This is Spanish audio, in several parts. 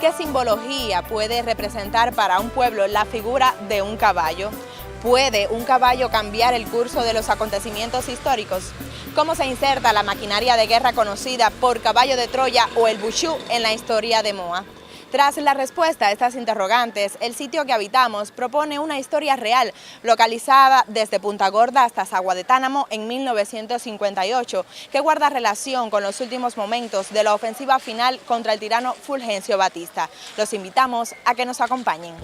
¿Qué simbología puede representar para un pueblo la figura de un caballo? ¿Puede un caballo cambiar el curso de los acontecimientos históricos? ¿Cómo se inserta la maquinaria de guerra conocida por caballo de Troya o el buchú en la historia de Moa? Tras la respuesta a estas interrogantes, el sitio que habitamos propone una historia real, localizada desde Punta Gorda hasta Sagua de Tánamo en 1958, que guarda relación con los últimos momentos de la ofensiva final contra el tirano Fulgencio Batista. Los invitamos a que nos acompañen.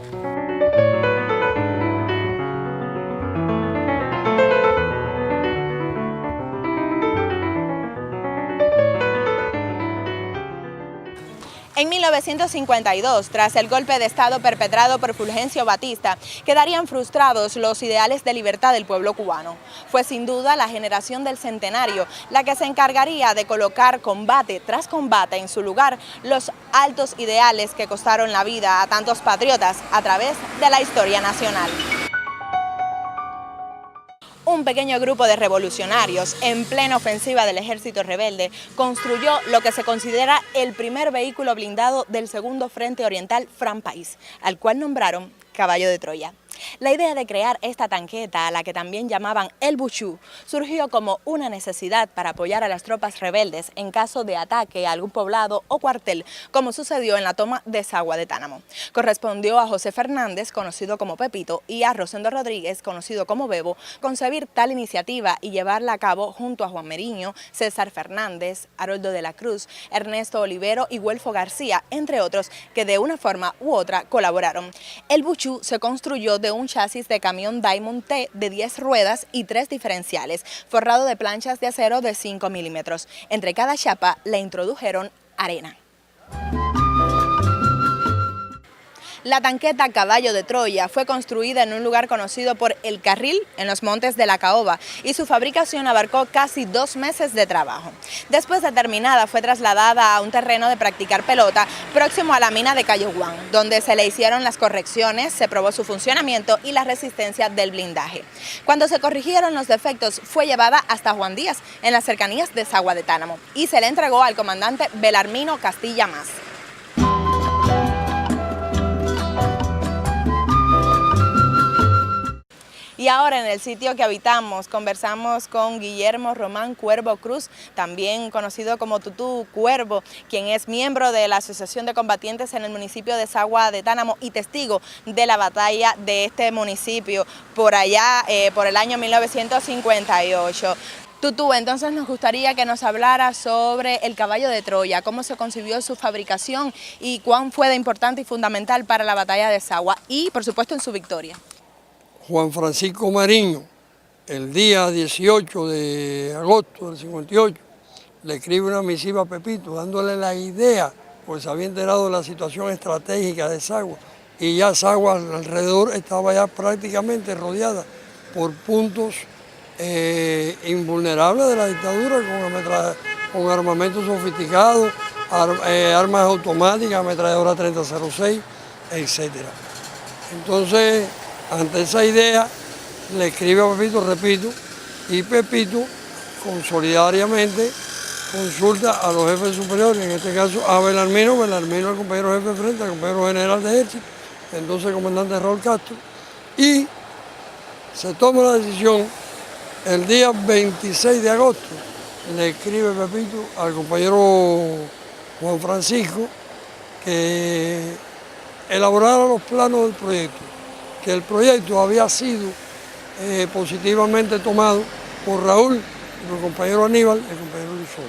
En 1952, tras el golpe de Estado perpetrado por Fulgencio Batista, quedarían frustrados los ideales de libertad del pueblo cubano. Fue sin duda la generación del centenario la que se encargaría de colocar combate tras combate en su lugar los altos ideales que costaron la vida a tantos patriotas a través de la historia nacional. Un pequeño grupo de revolucionarios, en plena ofensiva del ejército rebelde, construyó lo que se considera el primer vehículo blindado del segundo Frente Oriental Fran País, al cual nombraron Caballo de Troya. La idea de crear esta tanqueta, a la que también llamaban el buchú, surgió como una necesidad para apoyar a las tropas rebeldes en caso de ataque a algún poblado o cuartel, como sucedió en la toma de Sagua de Tánamo. Correspondió a José Fernández, conocido como Pepito, y a Rosendo Rodríguez, conocido como Bebo, concebir tal iniciativa y llevarla a cabo junto a Juan Meriño, César Fernández, Haroldo de la Cruz, Ernesto Olivero y Güelfo García, entre otros, que de una forma u otra colaboraron. El buchú se construyó de un chasis de camión Diamond T de 10 ruedas y 3 diferenciales, forrado de planchas de acero de 5 milímetros. Entre cada chapa le introdujeron arena. La tanqueta Caballo de Troya fue construida en un lugar conocido por El Carril, en los montes de la Caoba, y su fabricación abarcó casi 2 meses de trabajo. Después de terminada, fue trasladada a un terreno de practicar pelota próximo a la mina de Cayo Juan, donde se le hicieron las correcciones, se probó su funcionamiento y la resistencia del blindaje. Cuando se corrigieron los defectos, fue llevada hasta Juan Díaz, en las cercanías de Sagua de Tánamo, y se le entregó al comandante Belarmino Castilla Mas. Y ahora en el sitio que habitamos conversamos con Guillermo Román Cuervo Cruz, también conocido como Tutú Cuervo, quien es miembro de la Asociación de Combatientes en el municipio de Sagua de Tánamo y testigo de la batalla de este municipio por allá, por el año 1958. Tutú, entonces nos gustaría que nos hablara sobre el Caballo de Troya, cómo se concibió su fabricación y cuán fue de importante y fundamental para la batalla de Sagua y, por supuesto, en su victoria. Juan Francisco Mariño, el día 18 de agosto del 58, le escribe una misiva a Pepito dándole la idea, pues se había enterado de la situación estratégica de Sagua, y ya Sagua alrededor estaba ya prácticamente rodeada por puntos invulnerables de la dictadura, con armamento sofisticado, armas automáticas, ametralladora 3006, etc. Entonces, ante esa idea, le escribe a Pepito, repito, y Pepito solidariamente consulta a los jefes superiores, en este caso a Belarmino al compañero jefe de frente, al compañero general de ejército, entonces comandante Raúl Castro, y se toma la decisión el día 26 de agosto, le escribe Pepito al compañero Juan Francisco que elaborara los planos del proyecto, que el proyecto había sido positivamente tomado por Raúl, por el compañero Aníbal y el compañero Luzón,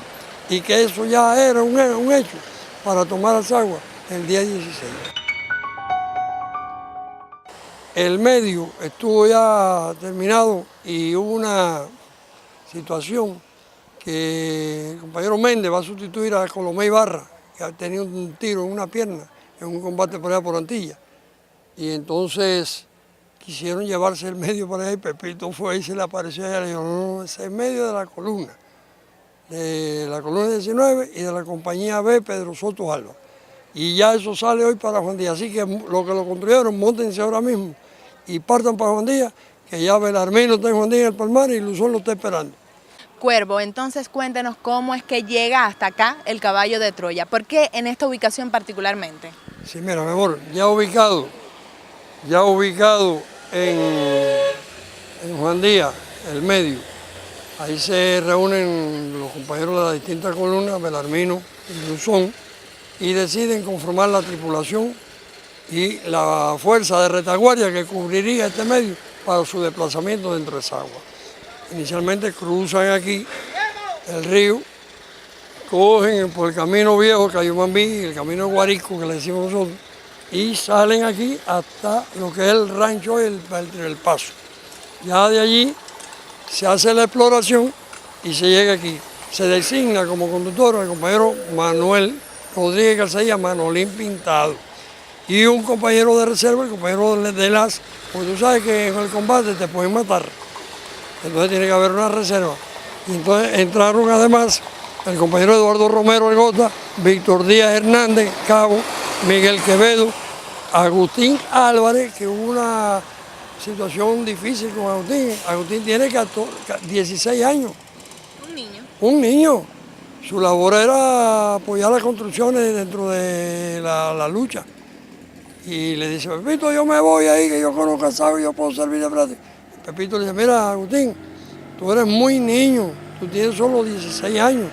y que eso ya era un hecho para tomar a Sagua el día 16. El medio estuvo ya terminado y hubo una situación que el compañero Méndez va a sustituir a Colomé Ibarra, que ha tenido un tiro en una pierna en un combate por allá por Antilla. Y entonces quisieron llevarse el medio para allá y Pepito fue y se le apareció allá y le dijo, no, ese es el medio de la columna 19 y de la compañía B Pedro Soto Alba. Y ya eso sale hoy para Juan Díaz, así que lo construyeron, móntense ahora mismo y partan para Juan Díaz, que ya Belarmino está en Juan Díaz en el Palmar y Luzón lo está esperando. Cuervo, entonces cuéntenos cómo es que llega hasta acá el Caballo de Troya. ¿Por qué en esta ubicación particularmente? Sí, mira, mi amor, ya ubicado en Juan Díaz, el medio. Ahí se reúnen los compañeros de las distintas columnas, Belarmino y Luzón, y deciden conformar la tripulación y la fuerza de retaguardia que cubriría este medio para su desplazamiento dentro de esa agua. Inicialmente cruzan aquí el río, cogen por el camino viejo, Cayumambí, el camino de Guarisco, que le decimos nosotros, y salen aquí hasta lo que es el rancho El Paso. Ya de allí se hace la exploración y se llega aquí. Se designa como conductor al compañero Manuel Rodríguez Calzadilla, Manolín Pintado, y un compañero de reserva, el compañero de las, porque tú sabes que en el combate te pueden matar, entonces tiene que haber una reserva. Y entonces entraron además el compañero Eduardo Romero Algota, Víctor Díaz Hernández, cabo, Miguel Quevedo, Agustín Álvarez, que hubo una situación difícil con Agustín. Agustín tiene 16 años. Un niño. Un niño. Su labor era apoyar las construcciones dentro de la lucha. Y le dice, Pepito, yo me voy ahí, que yo conozco a Sago y yo puedo servir de práctica. Pepito le dice, mira, Agustín, tú eres muy niño, tú tienes solo 16 años.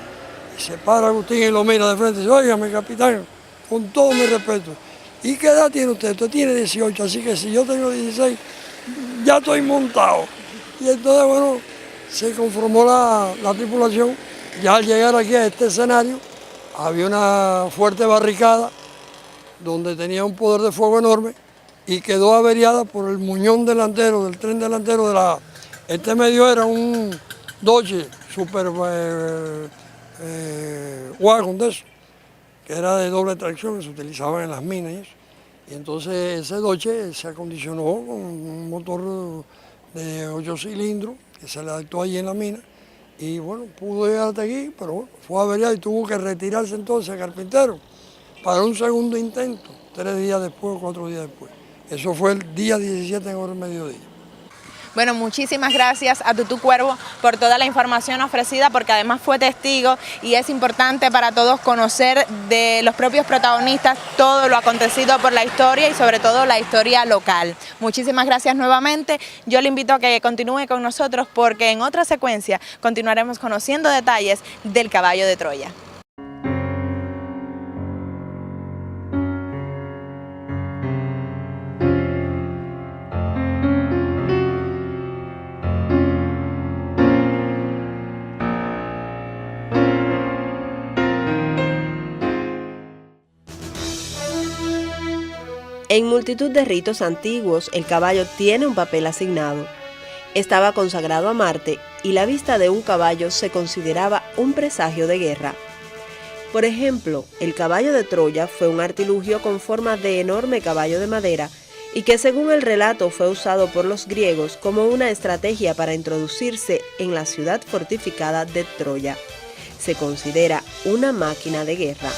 Y se para Agustín y lo mira de frente y dice, óigame, capitán, con todo mi respeto, ¿y qué edad tiene usted? Usted tiene 18, así que si yo tengo 16, ya estoy montado. Y entonces, bueno, se conformó la tripulación. Ya al llegar aquí a este escenario, había una fuerte barricada donde tenía un poder de fuego enorme y quedó averiada por el muñón delantero, del tren delantero de la... Este medio era un Dodge super wagon de eso, que era de doble tracción, que se utilizaban en las minas y eso. Y entonces ese Dodge se acondicionó con un motor de 8 cilindros que se le adaptó allí en la mina. Y bueno, pudo llegar hasta aquí, pero bueno, fue averiado y tuvo que retirarse entonces a Carpintero para un segundo intento, 3 días después o 4 días después. Eso fue el día 17 en hora del mediodía. Bueno, muchísimas gracias a Tutú Cuervo por toda la información ofrecida, porque además fue testigo y es importante para todos conocer de los propios protagonistas todo lo acontecido por la historia y sobre todo la historia local. Muchísimas gracias nuevamente. Yo le invito a que continúe con nosotros porque en otra secuencia continuaremos conociendo detalles del caballo de Troya. En multitud de ritos antiguos, el caballo tiene un papel asignado. Estaba consagrado a Marte y la vista de un caballo se consideraba un presagio de guerra. Por ejemplo, el caballo de Troya fue un artilugio con forma de enorme caballo de madera y que según el relato fue usado por los griegos como una estrategia para introducirse en la ciudad fortificada de Troya. Se considera una máquina de guerra.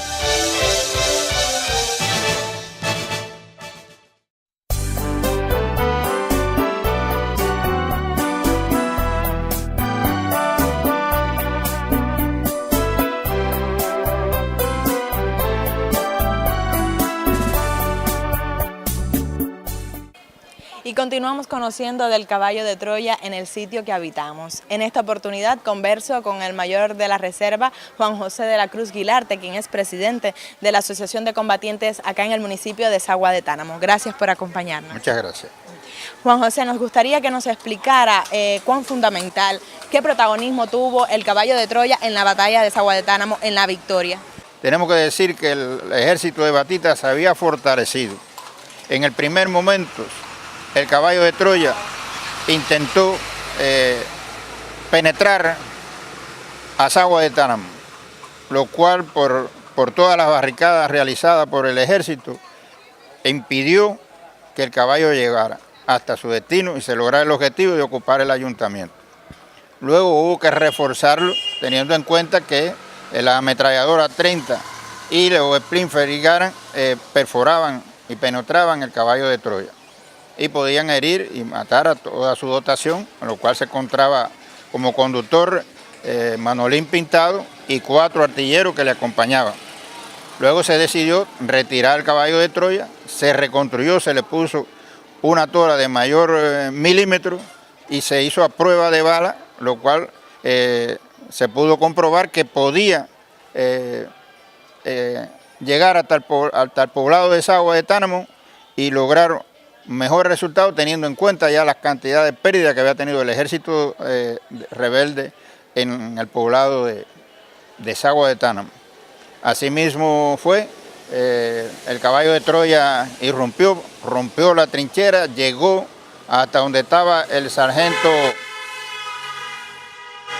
Y continuamos conociendo del caballo de Troya en el sitio que habitamos. En esta oportunidad converso con el mayor de la reserva, Juan José de la Cruz Guilarte, quien es presidente de la Asociación de Combatientes acá en el municipio de Sagua de Tánamo. Gracias por acompañarnos. Muchas gracias. Juan José, nos gustaría que nos explicara cuán fundamental, qué protagonismo tuvo el caballo de Troya en la batalla de Sagua de Tánamo, en la victoria. Tenemos que decir que el ejército de Batista se había fortalecido. En el primer momento, el caballo de Troya intentó penetrar a Sagua de Tánamo, lo cual por todas las barricadas realizadas por el ejército impidió que el caballo llegara hasta su destino y se lograra el objetivo de ocupar el ayuntamiento. Luego hubo que reforzarlo teniendo en cuenta que la ametralladora 30 y los Springfield perforaban y penetraban el caballo de Troya y podían herir y matar a toda su dotación, con lo cual se encontraba como conductor Manolín Pintado y 4 artilleros que le acompañaban. Luego se decidió retirar el caballo de Troya, se reconstruyó, se le puso una tora de mayor milímetro y se hizo a prueba de bala, lo cual se pudo comprobar que podía llegar hasta el poblado de Sagua de Tánamo y lograr mejor resultado teniendo en cuenta ya las cantidades de pérdida que había tenido el ejército rebelde en el poblado de Sagua de Tánamo. Asimismo fue, el caballo de Troya irrumpió, rompió la trinchera, llegó hasta donde estaba el sargento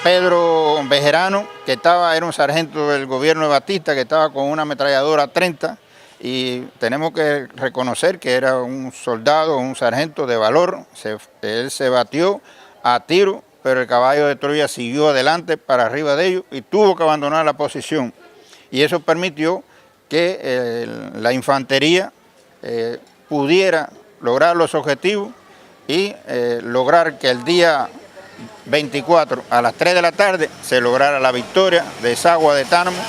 Pedro Bejerano, que era un sargento del gobierno de Batista, que estaba con una ametralladora 30, y tenemos que reconocer que era un soldado, un sargento de valor. Él se batió a tiro, pero el caballo de Troya siguió adelante para arriba de ellos y tuvo que abandonar la posición. Y eso permitió que la infantería pudiera lograr los objetivos y lograr que el día 24 a las 3 de la tarde se lograra la victoria de Sagua de Tánamo,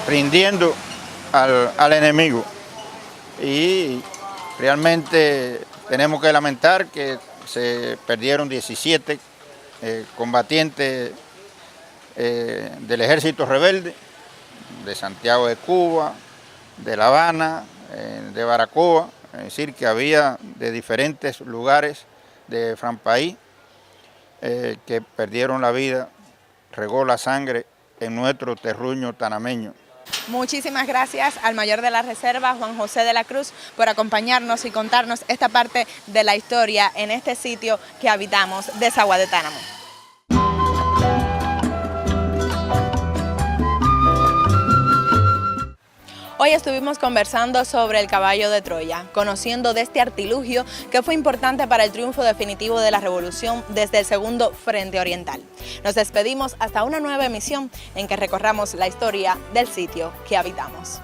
rindiendo al enemigo. Y realmente tenemos que lamentar que se perdieron 17 combatientes del ejército rebelde, de Santiago de Cuba, de La Habana, de Baracoa, es decir, que había de diferentes lugares de Franpaís que perdieron la vida, regó la sangre en nuestro terruño tanameño. Muchísimas gracias al mayor de la reserva, Juan José de la Cruz, por acompañarnos y contarnos esta parte de la historia en este sitio que habitamos de Sagua de Tánamo. Hoy estuvimos conversando sobre el caballo de Troya, conociendo de este artilugio que fue importante para el triunfo definitivo de la revolución desde el segundo Frente Oriental. Nos despedimos hasta una nueva emisión en que recorramos la historia del sitio que habitamos.